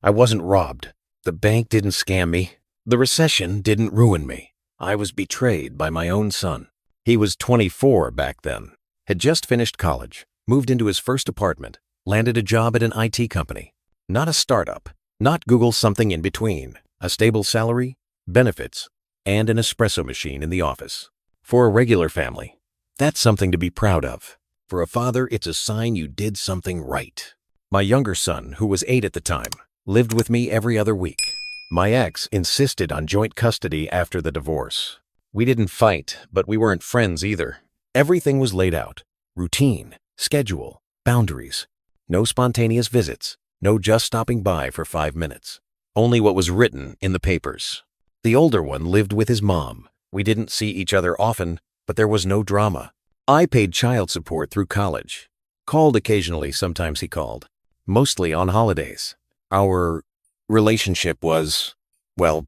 I wasn't robbed. The bank didn't scam me. The recession didn't ruin me. I was betrayed by my own son. He was 24 back then, had just finished college, moved into his first apartment, landed a job at an IT company. Not a startup, not Google something in between, a stable salary, benefits, and an espresso machine in the office. For a regular family, that's something to be proud of. For a father, it's a sign you did something right. My younger son, who was 8 at the time, lived with me every other week. My ex insisted on joint custody after the divorce. We didn't fight, but we weren't friends either. Everything was laid out. Routine, schedule, boundaries. No spontaneous visits, no just stopping by for 5 minutes. Only what was written in the papers. The older one lived with his mom. We didn't see each other often, but there was no drama. I paid child support through college. Called occasionally, sometimes he called. Mostly on holidays. Our relationship was, well,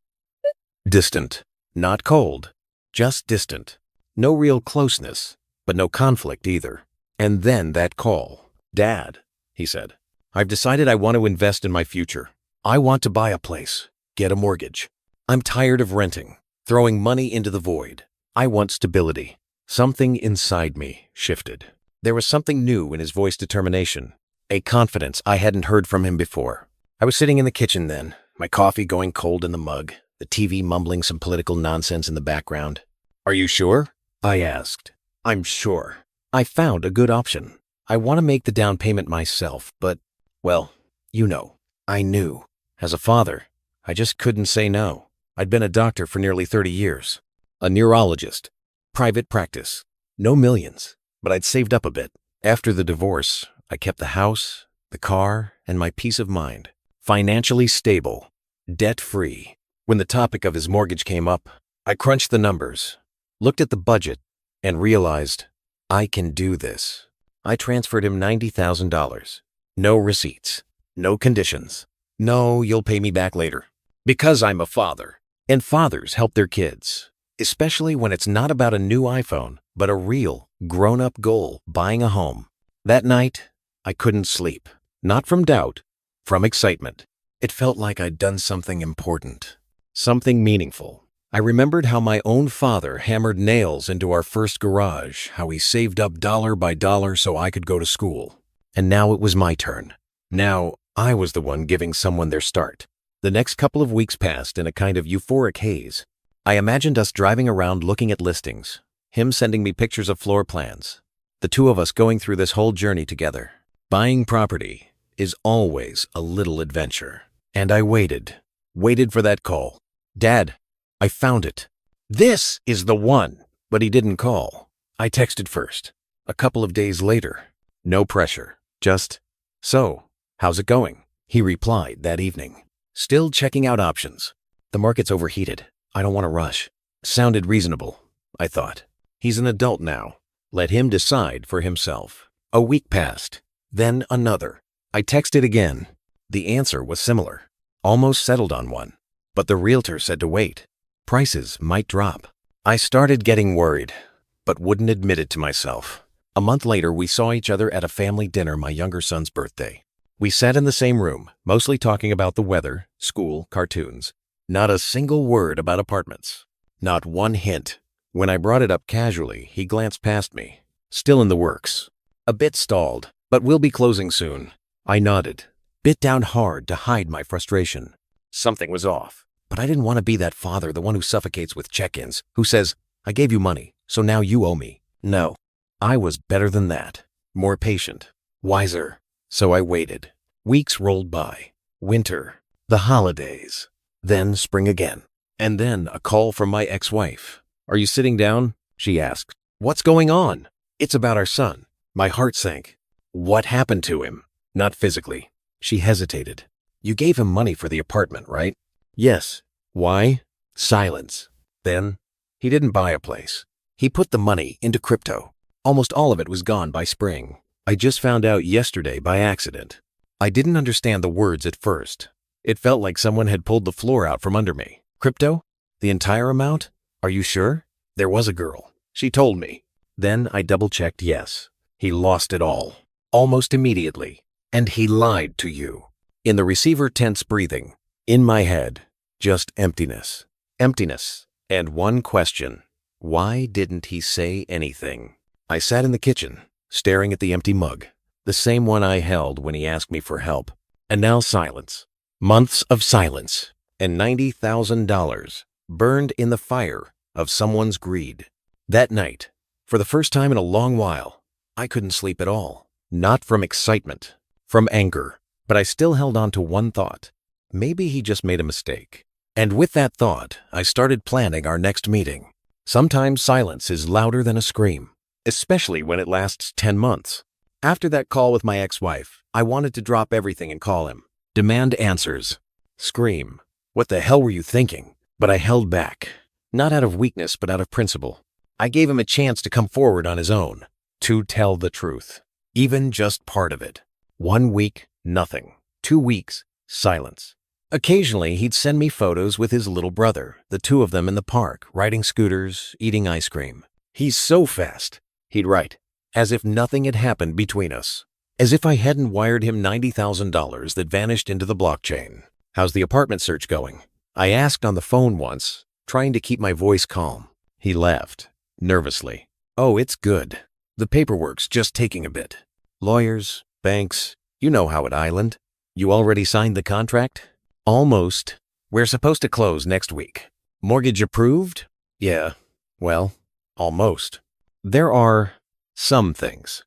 distant. Not cold, just distant. No real closeness, but no conflict either. And then that call. "Dad," he said, "I've decided I want to invest in my future. I want to buy a place, get a mortgage. I'm tired of renting, throwing money into the void. I want stability." Something inside me shifted. There was something new in his voice, determination, a confidence I hadn't heard from him before. I was sitting in the kitchen then, my coffee going cold in the mug, the TV mumbling some political nonsense in the background. "Are you sure?" I asked. "I'm sure. I found a good option. I want to make the down payment myself, but, well, you know, I knew. As a father, I just couldn't say no. I'd been a doctor for nearly 30 years. A neurologist. Private practice. No millions, but I'd saved up a bit. After the divorce, I kept the house, the car, and my peace of mind. Financially stable. Debt-free. When the topic of his mortgage came up, I crunched the numbers, looked at the budget, and realized I can do this. I transferred him $90,000. No receipts. No conditions. "No, you'll pay me back later." Because I'm a father. And fathers help their kids. Especially when it's not about a new iPhone, but a real, grown-up goal, buying a home. That night, I couldn't sleep. Not from doubt, from excitement. It felt like I'd done something important. Something meaningful. I remembered how my own father hammered nails into our first garage, how he saved up dollar by dollar so I could go to school. And now it was my turn. Now I was the one giving someone their start. The next couple of weeks passed in a kind of euphoric haze. I imagined us driving around looking at listings, him sending me pictures of floor plans, the two of us going through this whole journey together. Buying property is always a little adventure. And I waited for that call. "Dad, I found it. This is the one." But he didn't call. I texted first. A couple of days later. No pressure. Just, "So, how's it going?" He replied that evening. "Still checking out options. The market's overheated. I don't want to rush." Sounded reasonable, I thought. He's an adult now. Let him decide for himself. A week passed. Then another. I texted again. The answer was similar. Almost settled on one. But the realtor said to wait. Prices might drop. I started getting worried, but wouldn't admit it to myself. A month later, we saw each other at a family dinner my younger son's birthday. We sat in the same room, mostly talking about the weather, school, cartoons. Not a single word about apartments. Not one hint. When I brought it up casually, he glanced past me. "Still in the works. A bit stalled, but we'll be closing soon." I nodded, bit down hard to hide my frustration. Something was off, but I didn't want to be that father, the one who suffocates with check-ins, who says, "I gave you money, so now you owe me." No, I was better than that. More patient, wiser. So I waited. Weeks rolled by. Winter, the holidays, then spring again. And then a call from my ex-wife. "Are you sitting down?" she asked. "What's going on?" "It's about our son." My heart sank. "What happened to him?" "Not physically." She hesitated. "You gave him money for the apartment, right?" "Yes." "Why?" Silence. Then, "He didn't buy a place. He put the money into crypto. Almost all of it was gone by spring. I just found out yesterday by accident." I didn't understand the words at first. It felt like someone had pulled the floor out from under me. "Crypto? The entire amount? Are you sure?" "There was a girl. She told me." Then I double-checked yes. "He lost it all. Almost immediately. And he lied to you." In the receiver, tense breathing. In my head, just emptiness. Emptiness. And one question. Why didn't he say anything? I sat in the kitchen, staring at the empty mug, the same one I held when he asked me for help. And now silence. Months of silence. And $90,000 burned in the fire of someone's greed. That night, for the first time in a long while, I couldn't sleep at all. Not from excitement, from anger. But I still held on to one thought. Maybe he just made a mistake. And with that thought, I started planning our next meeting. Sometimes silence is louder than a scream, especially when it lasts 10 months. After that call with my ex-wife, I wanted to drop everything and call him. Demand answers. Scream. What the hell were you thinking? But I held back. Not out of weakness, but out of principle. I gave him a chance to come forward on his own. To tell the truth. Even just part of it. 1 week, nothing. 2 weeks, silence. Occasionally, he'd send me photos with his little brother, the two of them in the park, riding scooters, eating ice cream. He's so fast, he'd write, as if nothing had happened between us. As if I hadn't wired him $90,000 that vanished into the blockchain. How's the apartment search going? I asked on the phone once, trying to keep my voice calm. He laughed, nervously. Oh, it's good. The paperwork's just taking a bit. Lawyers, banks, you know how at Island. You already signed the contract? Almost. We're supposed to close next week. Mortgage approved? Yeah. Well, almost. There are some things.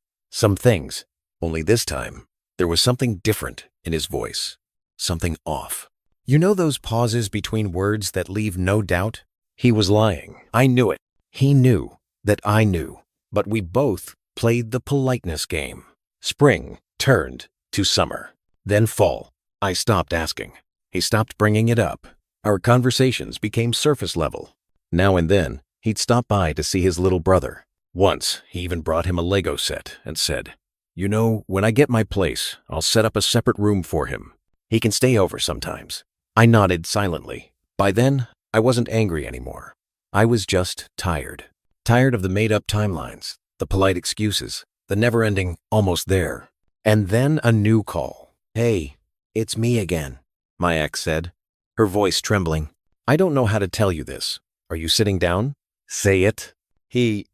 Only this time, there was something different in his voice. Something off. You know those pauses between words that leave no doubt? He was lying. I knew it. He knew that I knew. But we both played the politeness game. Spring turned to summer. Then fall. I stopped asking. He stopped bringing it up. Our conversations became surface level. Now and then, he'd stop by to see his little brother. Once, he even brought him a Lego set and said, "You know, when I get my place, I'll set up a separate room for him. He can stay over sometimes." I nodded silently. By then, I wasn't angry anymore. I was just tired. Tired of the made-up timelines, the polite excuses, the never-ending almost there. And then a new call. "Hey, it's me again," my ex said, her voice trembling. "I don't know how to tell you this. Are you sitting down? Say it." He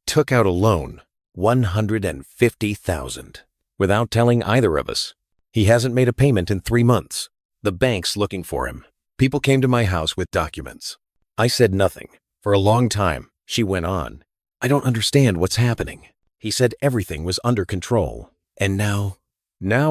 took out a loan, $150,000, without telling either of us. He hasn't made a payment in 3 months. The bank's looking for him. People came to my house with documents. I said nothing. For a long time, she went on. "I don't understand what's happening." He said everything was under control. And now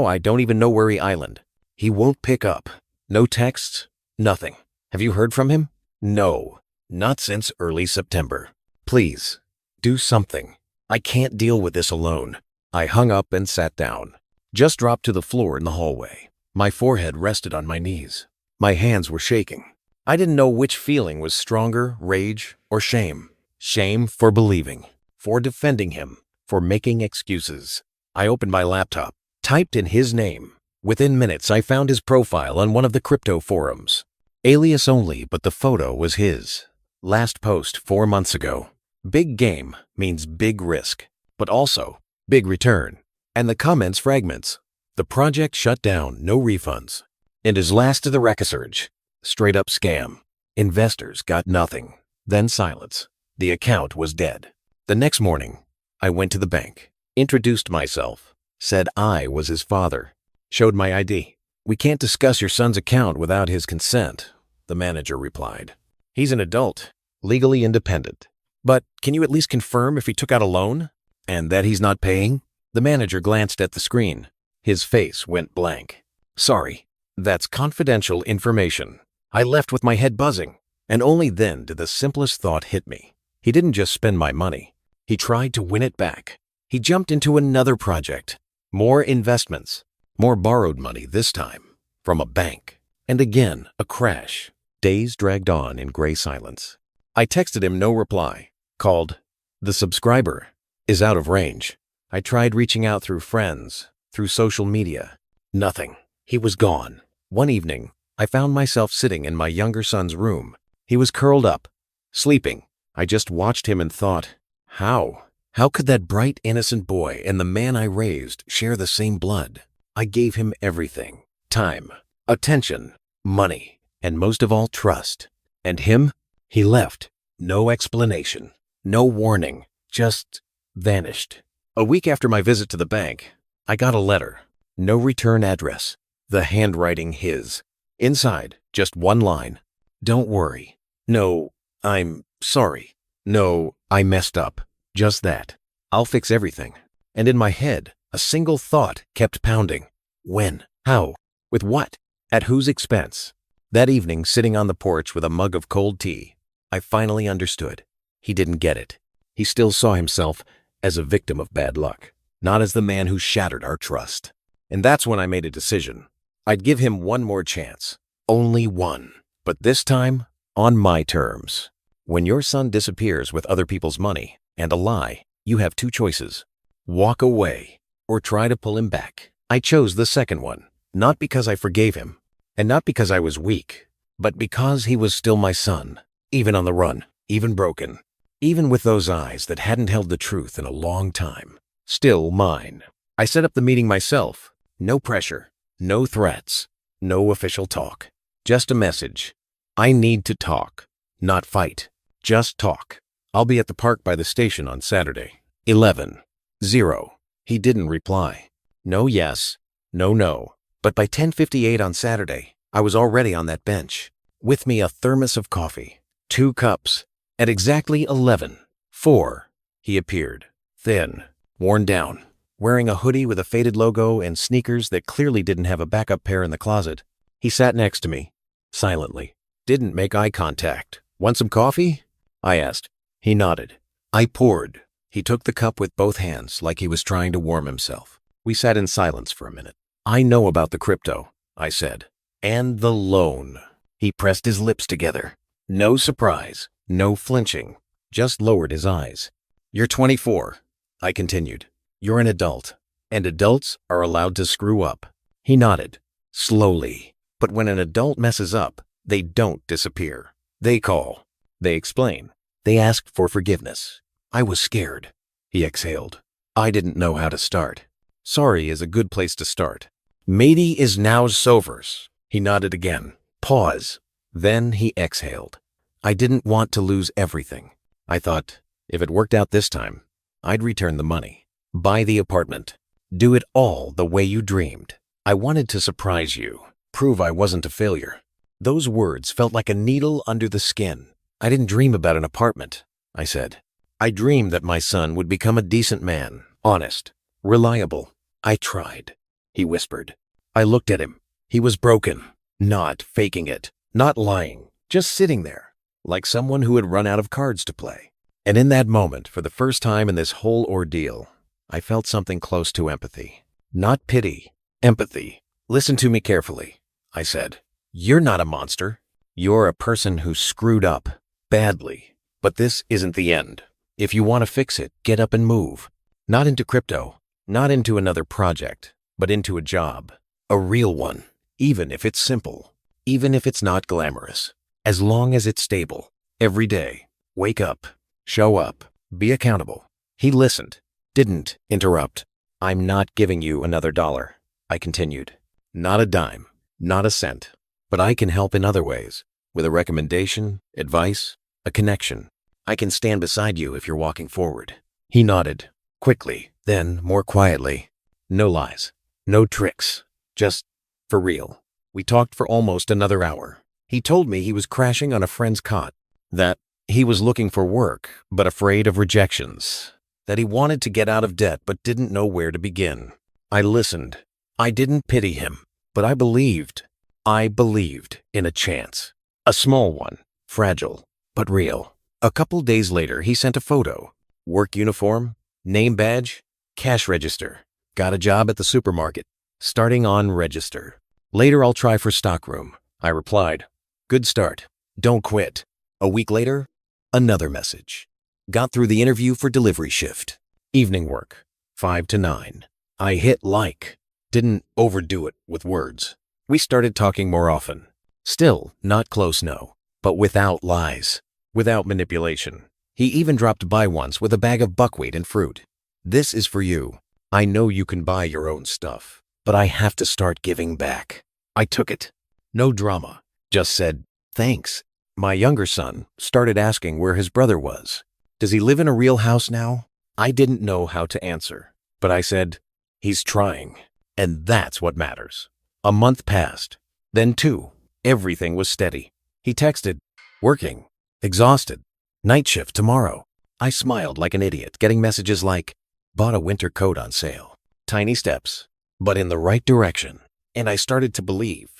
I don't even know where Island. He won't pick up. No texts, nothing. Have you heard from him? No, not since early September. Please, do something. I can't deal with this alone. I hung up and sat down. Just dropped to the floor in the hallway. My forehead rested on my knees. My hands were shaking. I didn't know which feeling was stronger, rage or shame. Shame for believing, for defending him, for making excuses. I opened my laptop, typed in his name. Within minutes, I found his profile on one of the crypto forums. Alias only, but the photo was his. Last post 4 months ago. Big game means big risk, but also big return. And the comments fragments. The project shut down, no refunds. And his last of the research. Straight up scam. Investors got nothing. Then silence. The account was dead. The next morning, I went to the bank, introduced myself, said I was his father, showed my ID. "We can't discuss your son's account without his consent," the manager replied. "He's an adult, legally independent. But can you at least confirm if he took out a loan? And that he's not paying?" The manager glanced at the screen. His face went blank. "Sorry, that's confidential information." I left with my head buzzing, and only then did the simplest thought hit me. He didn't just spend my money. He tried to win it back. He jumped into another project. More investments. More borrowed money this time. From a bank. And again, a crash. Days dragged on in gray silence. I texted him, no reply. Called. The subscriber is out of range. I tried reaching out through friends, through social media. Nothing. He was gone. One evening, I found myself sitting in my younger son's room. He was curled up, sleeping. I just watched him and thought, how? How could that bright, innocent boy and the man I raised share the same blood? I gave him everything. time, attention, money, and most of all, trust. And him? He left. No explanation. No warning. Just vanished. A week after my visit to the bank, I got a letter. No return address. The handwriting his. Inside, just one line. Don't worry. No, I'm sorry. No, I messed up. Just that. I'll fix everything. And in my head, a single thought kept pounding. When? How? With what? At whose expense? That evening, sitting on the porch with a mug of cold tea, I finally understood. He didn't get it. He still saw himself as a victim of bad luck, not as the man who shattered our trust. And that's when I made a decision. I'd give him one more chance. Only one. But this time, on my terms. When your son disappears with other people's money and a lie, you have two choices. Walk away or try to pull him back. I chose the second one, not because I forgave him, and not because I was weak, but because he was still my son, even on the run, even broken, even with those eyes that hadn't held the truth in a long time. Still mine. I set up the meeting myself. No pressure, no threats, no official talk. Just a message. I need to talk, not fight. Just talk. I'll be at the park by the station on Saturday. 11:00. He didn't reply. No yes, no no. But by 10:58 on Saturday, I was already on that bench. With me a thermos of coffee, 2 cups. At exactly 11:04, he appeared. Thin, worn down, wearing a hoodie with a faded logo and sneakers that clearly didn't have a backup pair in the closet. He sat next to me, silently. Didn't make eye contact. Want some coffee? I asked. He nodded. I poured. He took the cup with both hands like he was trying to warm himself. We sat in silence for a minute. I know about the crypto, I said. And the loan. He pressed his lips together. No surprise, no flinching, just lowered his eyes. You're 24, I continued. You're an adult, and adults are allowed to screw up. He nodded, slowly. But when an adult messes up, they don't disappear. They call. They explain. They ask for forgiveness. I was scared. He exhaled. I didn't know how to start. Sorry is a good place to start. Matey is now sovers. He nodded again. Pause. Then he exhaled. I didn't want to lose everything. I thought, if it worked out this time, I'd return the money. Buy the apartment. Do it all the way you dreamed. I wanted to surprise you. Prove I wasn't a failure. Those words felt like a needle under the skin. I didn't dream about an apartment, I said. I dreamed that my son would become a decent man, honest, reliable. I tried, he whispered. I looked at him. He was broken, not faking it, not lying, just sitting there, like someone who had run out of cards to play. And in that moment, for the first time in this whole ordeal, I felt something close to empathy. Not pity, empathy. Listen to me carefully, I said. You're not a monster. You're a person who screwed up, badly. But this isn't the end. If you want to fix it, get up and move. Not into crypto, not into another project, but into a job. A real one. Even if it's simple. Even if it's not glamorous. As long as it's stable. Every day. Wake up. Show up. Be accountable. He listened. Didn't interrupt. I'm not giving you another dollar, I continued. Not a dime. Not a cent. But I can help in other ways. With a recommendation, advice, a connection. I can stand beside you if you're walking forward. He nodded. Quickly. Then, more quietly. No lies. No tricks. Just for real. We talked for almost another hour. He told me he was crashing on a friend's cot. That he was looking for work, but afraid of rejections. That he wanted to get out of debt, but didn't know where to begin. I listened. I didn't pity him, but I believed. I believed in a chance. A small one. Fragile, but real. A couple days later, he sent a photo. Work uniform, name badge, cash register. Got a job at the supermarket. Starting on register. Later, I'll try for stockroom. I replied. Good start. Don't quit. A week later, another message. Got through the interview for delivery shift. Evening work, 5 to 9. I hit like. Didn't overdo it with words. We started talking more often. Still not close, no. But without lies. Without manipulation. He even dropped by once with a bag of buckwheat and fruit. This is for you. I know you can buy your own stuff, but I have to start giving back. I took it. No drama. Just said, thanks. My younger son started asking where his brother was. Does he live in a real house now? I didn't know how to answer, but I said, he's trying. And that's what matters. A month passed. Then 2. Everything was steady. He texted, working, exhausted, night shift tomorrow. I smiled like an idiot, getting messages like, bought a winter coat on sale. Tiny steps, but in the right direction. And I started to believe,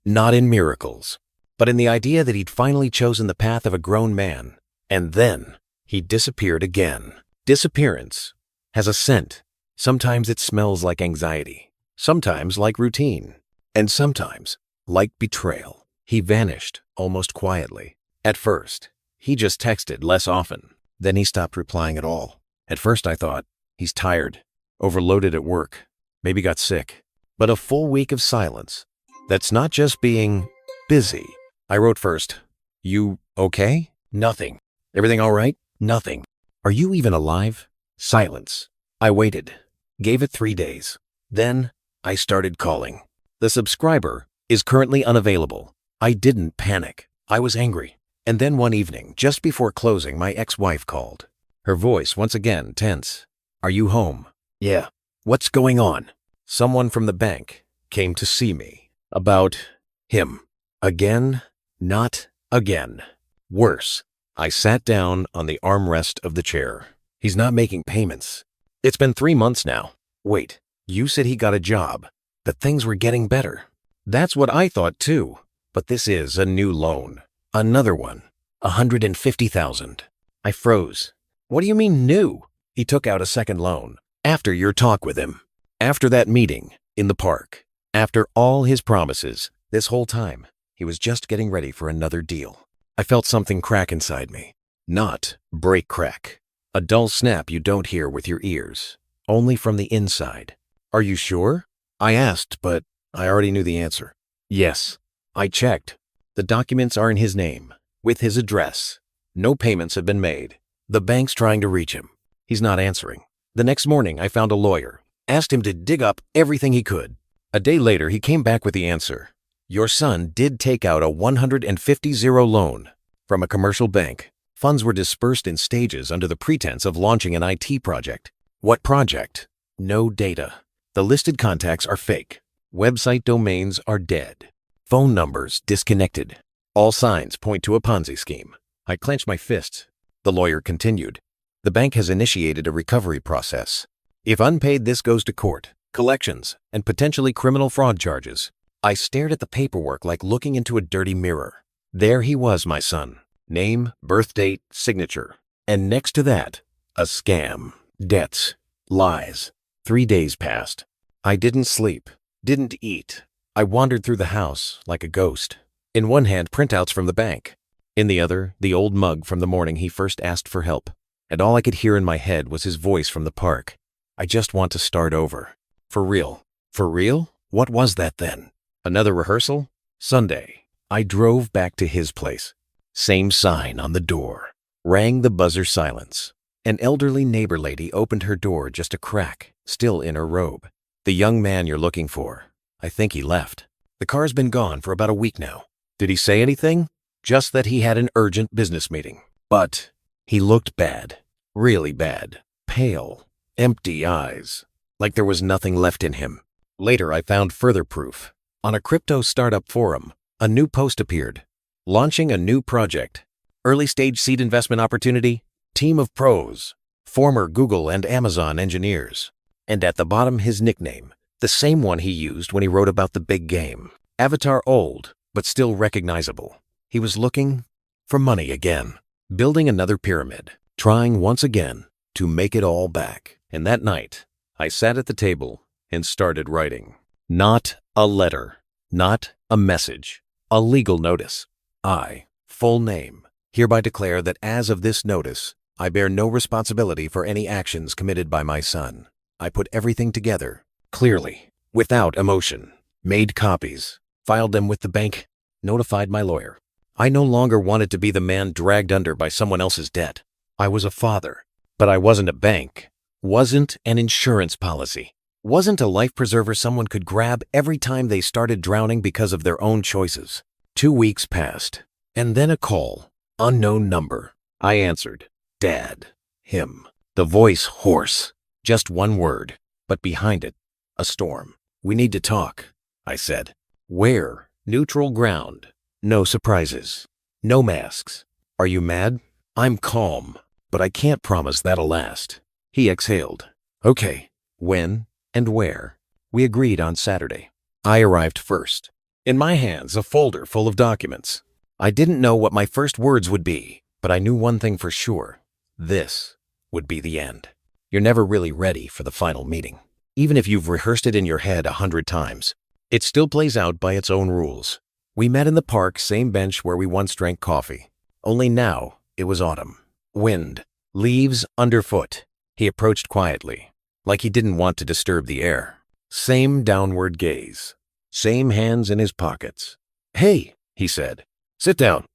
not in miracles, but in the idea that he'd finally chosen the path of a grown man. And then he disappeared again. Disappearance has a scent. Sometimes it smells like anxiety, sometimes like routine, and sometimes like betrayal. He vanished almost quietly. At first, he just texted less often. Then he stopped replying at all. At first I thought, he's tired, overloaded at work, maybe got sick. But a full week of silence. That's not just being busy. I wrote first, you okay? Nothing. Everything all right? Nothing. Are you even alive? Silence. I waited. Gave it 3 days. Then I started calling. The subscriber is currently unavailable. I didn't panic. I was angry. And then one evening, just before closing, my ex-wife called. Her voice once again tense. Are you home? Yeah. What's going on? Someone from the bank came to see me. About him. Again? Not again. Worse. I sat down on the armrest of the chair. He's not making payments. It's been 3 months now. Wait, you said he got a job, that things were getting better. That's what I thought too. But this is a new loan. Another one. $150,000. I froze. What do you mean new? He took out a second loan. After your talk with him. After that meeting in the park. After all his promises. This whole time, he was just getting ready for another deal. I felt something crack inside me. Not break crack. A dull snap you don't hear with your ears. Only from the inside. Are you sure? I asked, but I already knew the answer. Yes. I checked. The documents are in his name, with his address. No payments have been made. The bank's trying to reach him. He's not answering. The next morning, I found a lawyer. Asked him to dig up everything he could. A day later, he came back with the answer. Your son did take out a $150,000 loan from a commercial bank. Funds were dispersed in stages under the pretense of launching an IT project. What project? No data. The listed contacts are fake. Website domains are dead. Phone numbers disconnected. All signs point to a Ponzi scheme. I clenched my fists. The lawyer continued. The bank has initiated a recovery process. If unpaid, this goes to court, collections, and potentially criminal fraud charges. I stared at the paperwork like looking into a dirty mirror. There he was, my son. Name, birth date, signature. And next to that, a scam. Debts. Lies. 3 days passed. I didn't sleep. Didn't eat. I wandered through the house like a ghost. In one hand, printouts from the bank. In the other, the old mug from the morning he first asked for help. And all I could hear in my head was his voice from the park. I just want to start over. For real. For real? What was that then? Another rehearsal? Sunday. I drove back to his place. Same sign on the door. Rang the buzzer silence. An elderly neighbor lady opened her door just a crack, still in her robe. The young man you're looking for. I think he left. The car's been gone for about a week now. Did he say anything? Just that he had an urgent business meeting. But he looked bad. Really bad. Pale. Empty eyes. Like there was nothing left in him. Later, I found further proof. On a crypto startup forum, a new post appeared. Launching a new project. Early stage seed investment opportunity. Team of pros. Former Google and Amazon engineers. And at the bottom, his nickname. The same one he used when he wrote about the big game. Avatar old, but still recognizable. He was looking for money again. Building another pyramid. Trying once again to make it all back. And that night, I sat at the table and started writing. Not a letter. Not a message. A legal notice. I, full name, hereby declare that as of this notice, I bear no responsibility for any actions committed by my son. I put everything together, clearly, without emotion, made copies, filed them with the bank, notified my lawyer. I no longer wanted to be the man dragged under by someone else's debt. I was a father, but I wasn't a bank, wasn't an insurance policy, Wasn't a life preserver someone could grab every time they started drowning because of their own choices. 2 weeks passed, and then a call. Unknown number. I answered. Dad. Him. The voice hoarse. Just one word, but behind it, a storm. We need to talk, I said. Where? Neutral ground. No surprises. No masks. Are you mad? I'm calm, but I can't promise that'll last. He exhaled. Okay. When and where? We agreed on Saturday. I arrived first. In my hands, a folder full of documents. I didn't know what my first words would be, but I knew one thing for sure. This would be the end. You're never really ready for the final meeting. Even if you've rehearsed it in your head 100 times, it still plays out by its own rules. We met in the park, same bench where we once drank coffee. Only now, it was autumn. Wind. Leaves underfoot. He approached quietly, like he didn't want to disturb the air. Same downward gaze. Same hands in his pockets. Hey, he said. Sit down.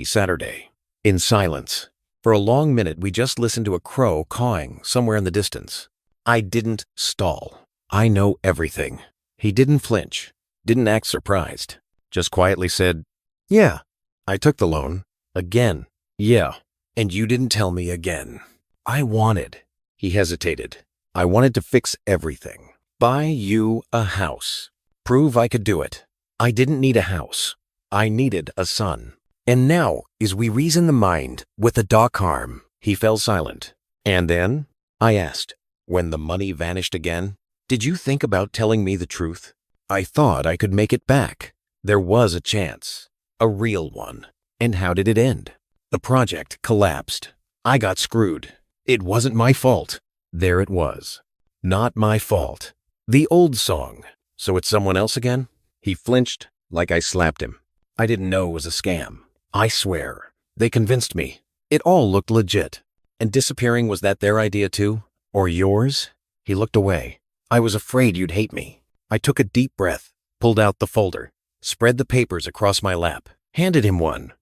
Saturday. In silence. For a long minute, we just listened to a crow cawing somewhere in the distance. I didn't stall. I know everything. He didn't flinch, didn't act surprised, just quietly said, yeah. I took the loan. Again. Yeah. And you didn't tell me again. I wanted. He hesitated. I wanted to fix everything. Buy you a house. Prove I could do it. I didn't need a house. I needed a son. And now, as we reason the mind with a dark arm, he fell silent. And then, I asked, when the money vanished again, did you think about telling me the truth? I thought I could make it back. There was a chance. A real one. And how did it end? The project collapsed. I got screwed. It wasn't my fault. There it was. Not my fault. The old song. So it's someone else again? He flinched like I slapped him. I didn't know it was a scam. I swear. They convinced me. It all looked legit. And disappearing, was that their idea too? Or yours? He looked away. I was afraid you'd hate me. I took a deep breath, pulled out the folder, spread the papers across my lap, handed him one.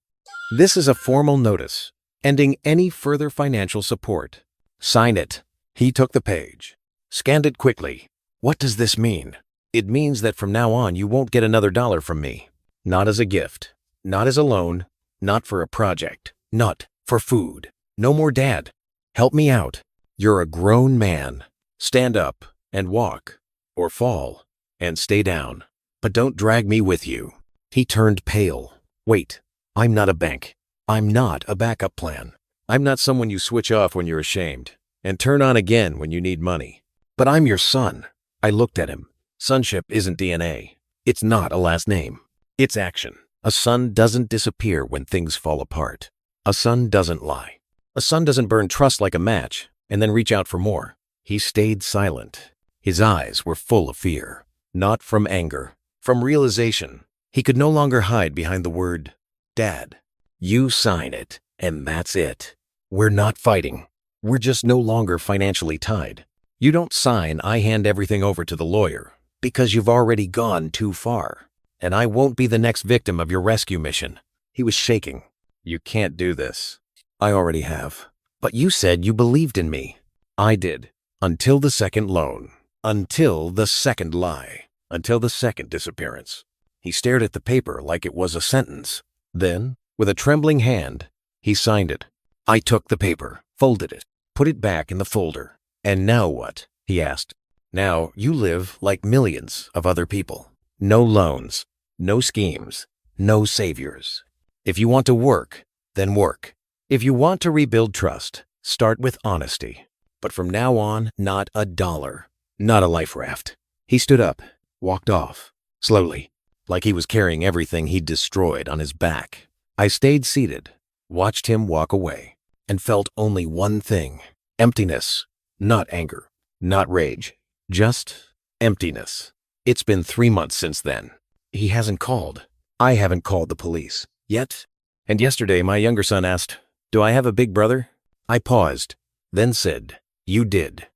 This is a formal notice, ending any further financial support. Sign it. He took the page, scanned it quickly. What does this mean? It means that from now on you won't get another dollar from me. Not as a gift, not as a loan, not for a project, not for food. No more dad. Help me out. You're a grown man. Stand up and walk, or fall and stay down. But don't drag me with you. He turned pale. Wait, I'm not a bank. I'm not a backup plan. I'm not someone you switch off when you're ashamed and turn on again when you need money. But I'm your son. I looked at him. Sonship isn't DNA. It's not a last name. It's action. A son doesn't disappear when things fall apart. A son doesn't lie. A son doesn't burn trust like a match and then reach out for more. He stayed silent. His eyes were full of fear. Not from anger, from realization. He could no longer hide behind the word, Dad. You sign it, and that's it. We're not fighting. We're just no longer financially tied. You don't sign, I hand everything over to the lawyer, because you've already gone too far. And I won't be the next victim of your rescue mission. He was shaking. You can't do this. I already have. But you said you believed in me. I did. Until the second loan. Until the second lie. Until the second disappearance. He stared at the paper like it was a sentence. Then, with a trembling hand, he signed it. I took the paper, folded it, put it back in the folder. And now what? He asked. Now you live like millions of other people. No loans. No schemes, no saviors. If you want to work, then work. If you want to rebuild trust, start with honesty. But from now on, not a dollar, not a life raft. He stood up, walked off, slowly, like he was carrying everything he'd destroyed on his back. I stayed seated, watched him walk away, and felt only one thing: emptiness. Not anger, not rage, just emptiness. It's been 3 months since then. He hasn't called. I haven't called the police. Yet. And yesterday my younger son asked, do I have a big brother? I paused, then said, you did.